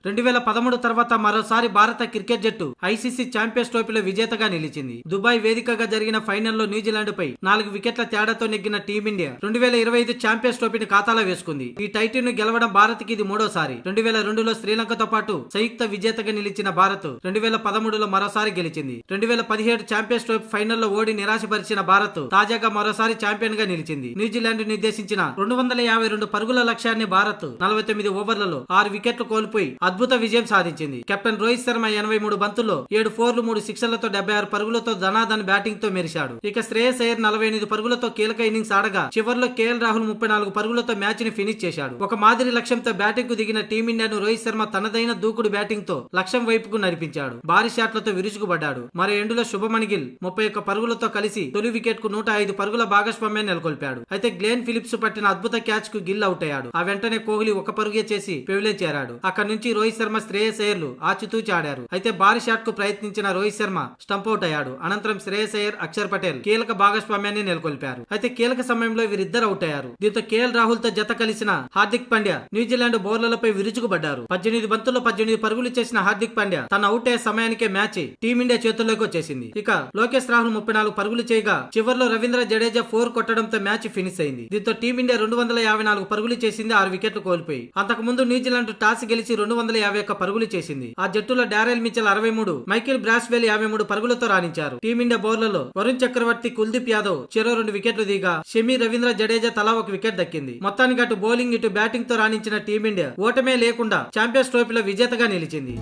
2013 తర్వాత మరోసారి భారత క్రికెట్ జట్టు ఐసీసీ ఛాంపియన్స్ ట్రోఫీలో విజేతగా నిలిచింది. దుబాయ్ వేదికగా జరిగిన ఫైనల్లో న్యూజిలాండ్ పై 4 వికెట్ల తేడాతో నెగ్గిన టీమిండియా 2025 ఛాంపియన్స్ ట్రోఫీని ఖాతాలో వేసుకుంది. ఈ టైటిల్ ను గెలవడం భారత్ కి ఇది మూడోసారి. 2002లో శ్రీలంకతో పాటు సంయుక్త విజేతగా నిలిచిన భారత్ 2013లో మరోసారి గెలిచింది. 2017 ఛాంపియన్స్ ట్రోఫీ ఫైనల్లో ఓడి నిరాశపరిచిన భారత్ తాజాగా మరోసారి ఛాంపియన్ గా నిలిచింది. న్యూజిలాండ్ నిర్దేశించిన 252 పరుగుల లక్ష్యాన్ని భారత్ 49 ఓవర్లలో 6 వికెట్లు కోల్పోయి అద్భుత విజయం సాధించింది. కెప్టెన్ రోహిత్ శర్మ 83 బంతుల్లో 7 ఫోర్లు 3 సిక్సర్లతో 76 పరుగులతో ధనాధన్ బ్యాటింగ్ తో మెరిశాడు. ఇక శ్రేయస్ అయ్యర్ 48 పరుగులతో కీలక ఇన్నింగ్స్ ఆడగా చివర్లో కేఎల్ రాహుల్ 34 పరుగులతో మ్యాచ్ ని ఫినిష్ చేశాడు. ఒక మాదిరి లక్ష్యంతో బ్యాటింగ్ కు దిగిన టీమిండియాను రోహిత్ శర్మ తనదైన దూకుడు బ్యాటింగ్ తో లక్ష్యం వైపుకు నడిపించాడు. భారీ షాట్లతో విరుచుకుపడ్డాడు. మరో ఎండులో శుభమన్ గిల్ 31 పరుగులతో కలిసి తొలి వికెట్ కు 105 పరుగుల భాగస్వామ్యాన్ని నెలకొల్పాడు. అయితే గ్లెన్ ఫిలిప్స్ పట్టిన అద్భుత క్యాచ్ కు గిల్ అవుట్ అయ్యాడు. ఆ వెంటనే కోహ్లీ 1 పరుగే చేసి పెవిలియన్ చేరాడు. అక్కడి నుంచి రోహిత్ శర్మ శ్రేయస్ అయ్యర్లు ఆచితూచి ఆడారు. అయితే భారీ షాట్ కు ప్రయత్నించిన రోహిత్ శర్మ స్టంప్ అవుట్ అయ్యాడు. అనంతరం శ్రేయస్ అయ్యర్, అక్షర్ పటేల్ కీలక భాగస్వామ్యాన్ని నెలకొల్పారు. అయితే కీలక సమయంలో వీరిద్దరు అవుట్ అయ్యారు. దీంతో కేఎల్ రాహుల్ తో జత కలిసిన హార్దిక్ పాండ్యా న్యూజిలాండ్ బౌలర్లపై విరుచుకుపడ్డారు. 18 బంతుల్లో 18 పరుగులు చేసిన హార్దిక్ పాండ్యా తన అవుట్ అయ్యే సమయానికే మ్యాచ్ టీమిండియా చేతుల్లోకి వచ్చేసింది. ఇక లోకేష్ రాహుల్ 34 పరుగులు చేయగా చివర్లో రవీంద్ర జడేజా 4 కొట్టడంతో మ్యాచ్ ఫినిష్ అయింది. దీంతో టీమిండియా 254 పరుగులు చేసింది. 6 వికెట్లు కోల్పోయి. అంతకుముందు న్యూజిలాండ్ టాస్ గెలిచి 251 పరుగులు చేసింది. ఆ జట్టులో డారెల్ మిచెల్ 63, మైకేల్ బ్రాస్వెల్ 53 పరుగులతో రాణించారు. టీమిండియా బౌలర్లలో వరుణ్ చక్రవర్తి, కుల్దీప్ యాదవ్ చెరో 2 వికెట్లు దిగా షమి, రవీంద్ర జడేజా తలా 1 వికెట్ దక్కింది. మొత్తానికి అటు బౌలింగ్ ఇటు బ్యాటింగ్ తో రాణించిన టీమిండియా ఓటమే లేకుండా ఛాంపియన్స్ ట్రోఫీలో విజేతగా నిలిచింది.